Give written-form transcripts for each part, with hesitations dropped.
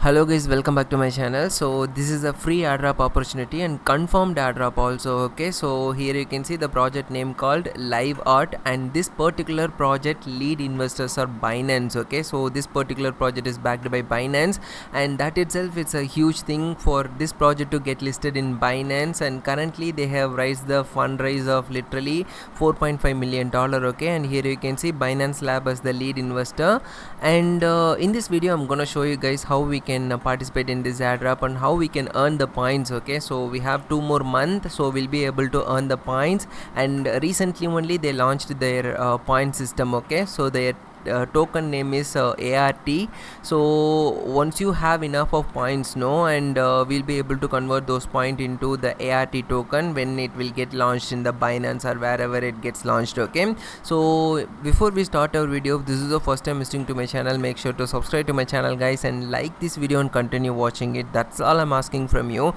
Hello guys, welcome back to my channel. So this is a free airdrop opportunity and confirmed airdrop also. Okay, so here you can see the project name called Live Art, and this particular project lead investors are Binance. Okay, so this particular project is backed by Binance, and that itself it's a huge thing for this project to get listed in Binance. And currently they have raised the fundraise of literally $4.5 million. Okay, and here you can see Binance Lab as the lead investor. And in this video I'm gonna show you guys how we can participate in this airdrop and how we can earn the points. Okay, so we have 2 more months, so we'll be able to earn the points. And recently only they launched their point system. Okay, so their token name is ART. So once you have enough of points, and we'll be able to convert those points into the ART token when it will get launched in the Binance or wherever it gets launched. Okay, so before we start our video, if this is the first time visiting to my channel, make sure to subscribe to my channel guys, and like this video and continue watching it. That's all I'm asking from you.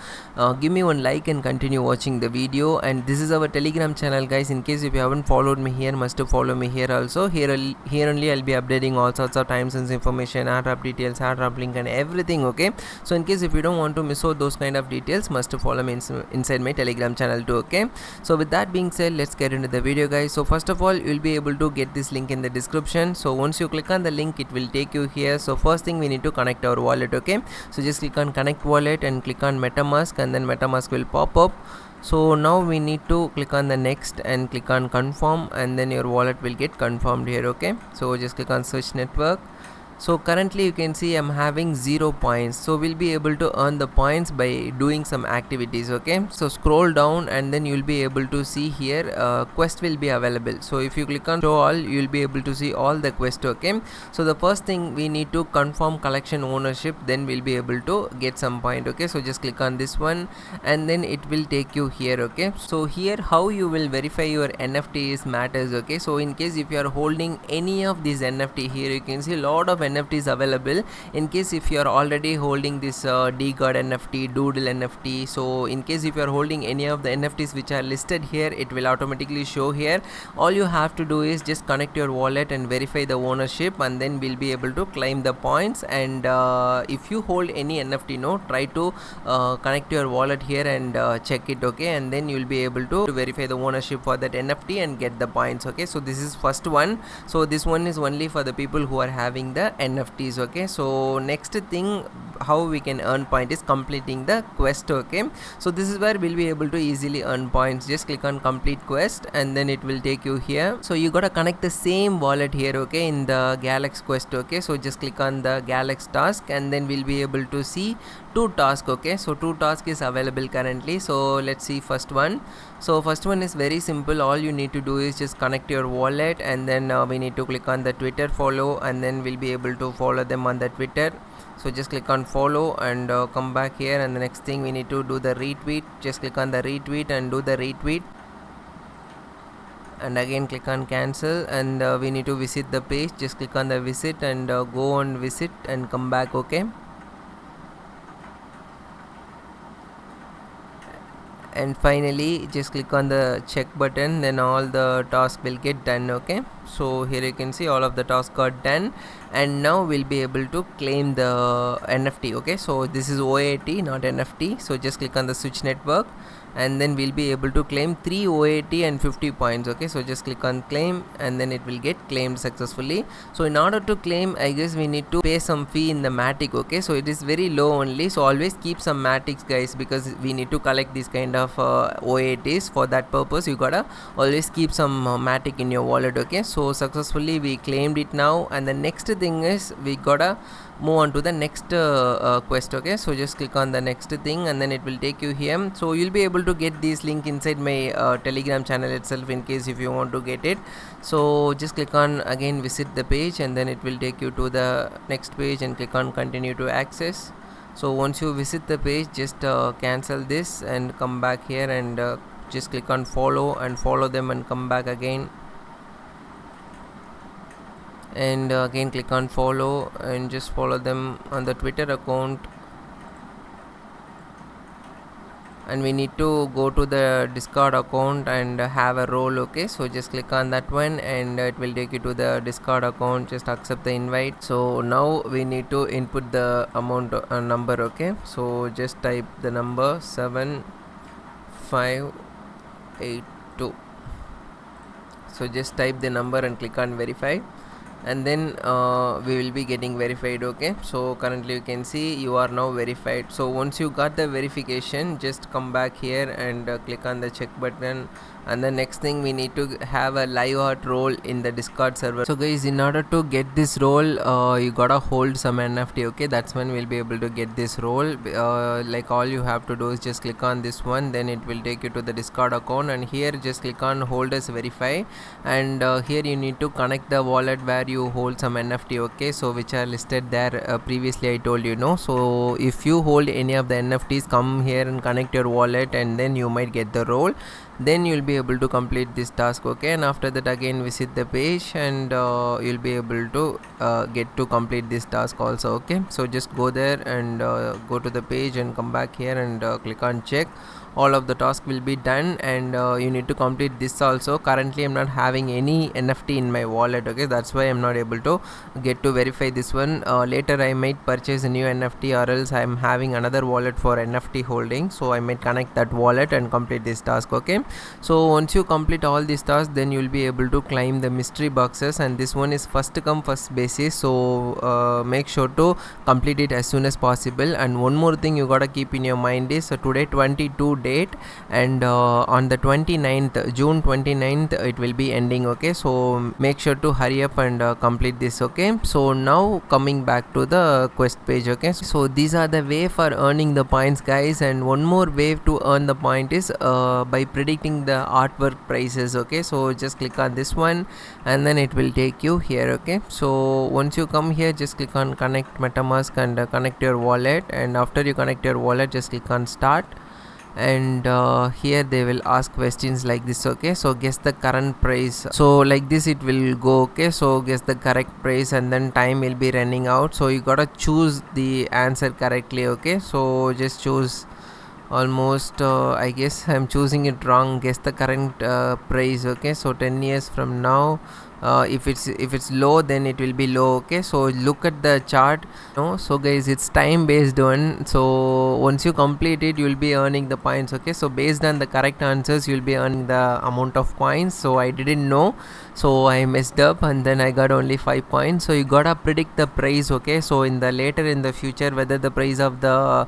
Give me one like and continue watching the video. And this is our Telegram channel guys. In case if you haven't followed me here, must follow me here also. Here only I'll be updating all sorts of time sense information, airdrop details, airdrop link and everything. Okay, so in case if you don't want to miss out those kind of details, must follow me inside my Telegram channel too. Okay, so with that being said, let's get into the video guys. So first of all, you'll be able to get this link in the description. So once you click on the link, it will take you here. So first thing, we need to connect our wallet. Okay, so just click on connect wallet and click on MetaMask, and then MetaMask will pop up. So now we need to click on the next and click on confirm, and then your wallet will get confirmed here. Okay, so just click on search network. So currently you can see I'm having 0 points, so we'll be able to earn the points by doing some activities. Okay, so scroll down and then you'll be able to see here quest will be available. So if you click on show all, you'll be able to see all the quest. Okay, so the first thing, we need to confirm collection ownership, then we'll be able to get some point. Okay, so just click on this one and then it will take you here. Okay, so here how you will verify your NFTs matters. Okay, so in case if you are holding any of these NFT, here you can see a lot of NFTs available. In case if you are already holding this DGod NFT, Doodle NFT, so in case if you are holding any of the NFTs which are listed here, it will automatically show here. All you have to do is just connect your wallet and verify the ownership, and then we'll be able to claim the points. And if you hold any NFT, try to connect your wallet here and check it. Okay, and then you'll be able to verify the ownership for that NFT and get the points. Okay, so this is first one. So this one is only for the people who are having the NFTs. Okay, so next thing how we can earn point is completing the quest. Okay, so this is where we'll be able to easily earn points. Just click on complete quest and then it will take you here. So you gotta connect the same wallet here. Okay, in the Galax quest. Okay, so just click on the Galax task and then we'll be able to see 2 tasks. Okay, so 2 tasks is available currently. So let's see first one. So first one is very simple. All you need to do is just connect your wallet, and then we need to click on the Twitter follow, and then we'll be able to follow them on the Twitter. So just click on follow and come back here, and the next thing we need to do the retweet. Just click on the retweet and do the retweet, and again click on cancel, and we need to visit the page. Just click on the visit and go on visit and come back. Okay, and finally just click on the check button, then all the tasks will get done. Okay, so here you can see all of the tasks got done, and now we'll be able to claim the NFT. Okay, so this is OAT, not NFT. So just click on the switch network, and then we'll be able to claim 3 OAT and 50 points. Okay, so just click on claim and then it will get claimed successfully. So in order to claim, I guess we need to pay some fee in the Matic. Okay, so it is very low only, so always keep some Matics guys, because we need to collect this kind of OATs. For that purpose, you gotta always keep some Matic in your wallet. Okay, so successfully we claimed it now, and the next thing is we gotta move on to the next quest. Okay, so just click on the next thing and then it will take you here. So you'll be able to get this link inside my Telegram channel itself in case if you want to get it. So just click on again visit the page, and then it will take you to the next page, and click on continue to access. So once you visit the page, just cancel this and come back here, and just click on follow and follow them and come back again, and again click on follow and just follow them on the Twitter account, and we need to go to the Discord account and have a role. Okay, so just click on that one and it will take you to the Discord account. Just accept the invite. So now we need to input the amount number. Okay, so just type the number 7582. So just type the number and click on verify, and then we will be getting verified. Okay, so currently you can see you are now verified. So once you got the verification, just come back here and click on the check button, and the next thing we need to have a live art role in the Discord server. So guys, in order to get this role, you gotta hold some NFT. Okay, that's when we'll be able to get this role. Like all you have to do is just click on this one, then it will take you to the Discord account, and here just click on hold as verify, and here you need to connect the wallet where you hold some NFT. Okay, so which are listed there previously I told you, no? So if you hold any of the NFTs, come here and connect your wallet, and then you might get the role. Then you'll be able to complete this task. Okay, and after that again visit the page, and you'll be able to get to complete this task also. Okay, so just go there and go to the page and come back here and click on check. All of the task will be done, and you need to complete this also. Currently I'm not having any NFT in my wallet. Okay, that's why I'm not able to get to verify this one. Later I might purchase a new NFT, or else I'm having another wallet for NFT holding, so I might connect that wallet and complete this task. Okay, so once you complete all these tasks, then you'll be able to claim the mystery boxes, and this one is first come first basis, so make sure to complete it as soon as possible. And one more thing you gotta keep in your mind is today 22 date, and on the 29th June 29th it will be ending. Okay, so make sure to hurry up and complete this. Okay, so now coming back to the quest page. Okay, so these are the way for earning the points, guys, and one more way to earn the point is by predicting the artwork prices. Okay, so just click on this one, and then it will take you here. Okay, so once you come here, just click on connect MetaMask and connect your wallet, and after you connect your wallet, just click on start, and here they will ask questions like this. Okay, so guess the current price, so like this it will go. Okay, so guess the correct price, and then time will be running out, so you gotta choose the answer correctly. Okay, so just choose almost I guess I'm choosing it wrong. Guess the current price. Okay, so 10 years from now, if it's low, then it will be low. Okay, so look at the chart. No, so guys, it's time based one, so once you complete it, you'll be earning the points. Okay, so based on the correct answers, you'll be earning the amount of points. So I didn't know, so I messed up, and then I got only 5 points. So you gotta predict the price. Okay, so in the future, whether the price of the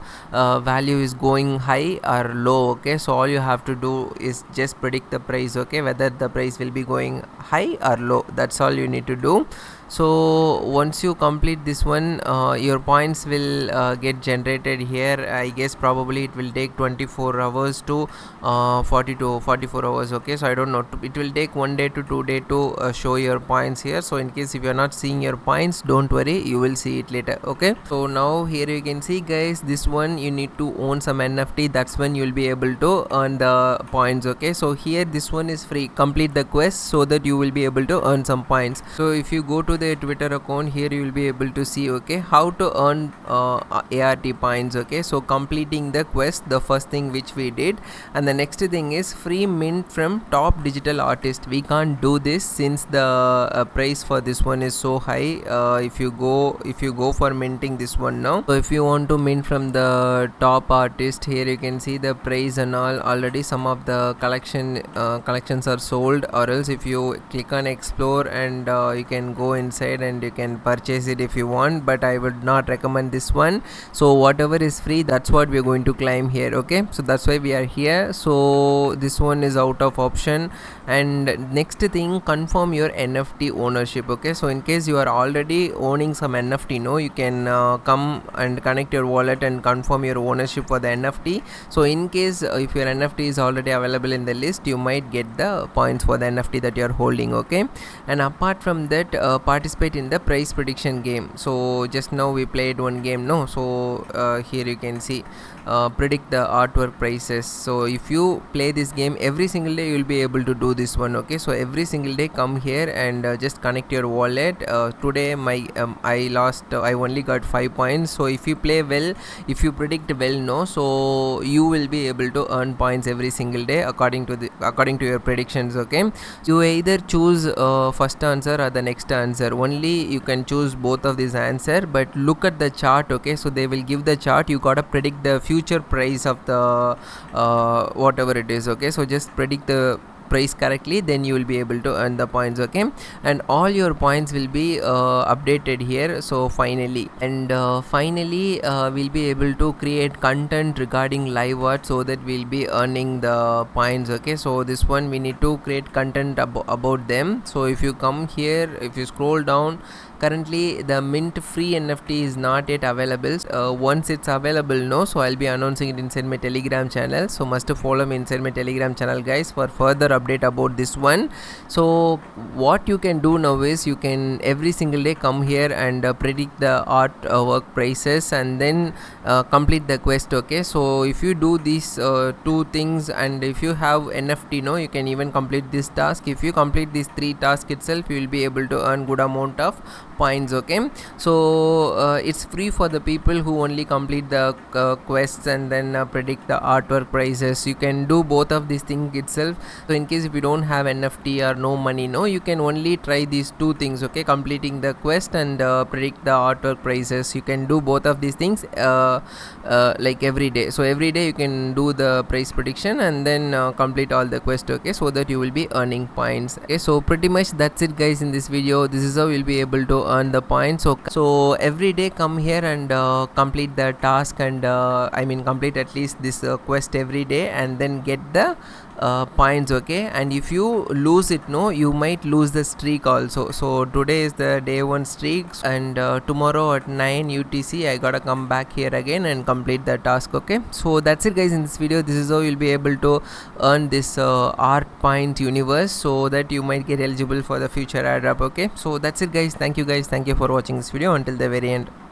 value is going high or low. Okay, so all you have to do is just predict the price. Okay, whether the price will be going high or low, that's all you need to do. So once you complete this one, your points will get generated here. I guess probably it will take 24 hours to 40 to 44 hours. Okay, so I don't know, it will take 1 day to 2 day to show your points here. So in case if you're not seeing your points, don't worry, you will see it later. Okay, so now here you can see, guys, this one you need to own some NFT. That's when you'll be able to earn the points. Okay, so here this one is free. Complete the quest so that you will be able to earn some points. So if you go to the Twitter account, here you will be able to see, okay, how to earn ART points. Okay, so completing the quest, the first thing which we did, and the next thing is free mint from top digital artist. We can't do this since the price for this one is so high. If you go for minting this one now, so if you want to mint from the top artist, here you can see the price and all. Already some of the collections are sold, or else if you click on explore, and you can go inside and you can purchase it if you want, but I would not recommend this one. So whatever is free, that's what we are going to claim here. Okay, so that's why we are here. So this one is out of option. And next thing, confirm your NFT ownership. Okay, so in case you are already owning some NFT, no, you can come and connect your wallet and confirm your ownership for the NFT. So in case if your NFT is already available in the list, you might get the points for the NFT that you are holding. Okay, and apart from that, participate in the price prediction game. So just now we played one game, no? So here you can see predict the artwork prices. So if you play this game every single day, you will be able to do this one. Okay, so every single day come here and just connect your wallet. Today I only got 5 points. So if you play well, if you predict well, no, so you will be able to earn points every single day according to your predictions. Okay, so you either choose first answer or the next answer. Only you can choose both of these answer, but look at the chart. Okay, so they will give the chart. You gotta predict the future price of the whatever it is. Okay, so just predict the price correctly, then you will be able to earn the points. Okay, and all your points will be updated here. So finally we'll be able to create content regarding live art, so that we'll be earning the points. Okay, so this one we need to create content about them. So if you come here, if you scroll down, currently the mint free NFT is not yet available. Once it's available, no, so I'll be announcing it inside my Telegram channel. So must follow me inside my Telegram channel, guys, for further update about this one. So what you can do now is you can every single day come here and predict the art work prices, and then complete the quest. Okay, so if you do these two things, and if you have NFT, no, you can even complete this task. If you complete these 3 tasks itself, you will be able to earn good amount of points. Okay, so it's free for the people who only complete the quests and then predict the artwork prices. You can do both of these things itself. So in case if you don't have NFT or no money, no, you can only try these 2 things. Okay, completing the quest and predict the artwork prices. You can do both of these things like every day. So every day you can do the price prediction and then complete all the quest. Okay, so that you will be earning points. Okay, so pretty much that's it, guys, in this video. This is how you'll be able to earn the points. So every day come here and complete the task, and complete at least this quest every day, and then get the points. Okay, and if you lose it, no, you might lose the streak also. So today is the day 1 streak, and tomorrow at 9 UTC I gotta come back here again and complete the task. Okay, so that's it, guys, in this video. This is how you'll be able to earn this art point universe, so that you might get eligible for the future airdrop. Okay, so that's it, guys. Thank you, guys. Thank you for watching this video until the very end.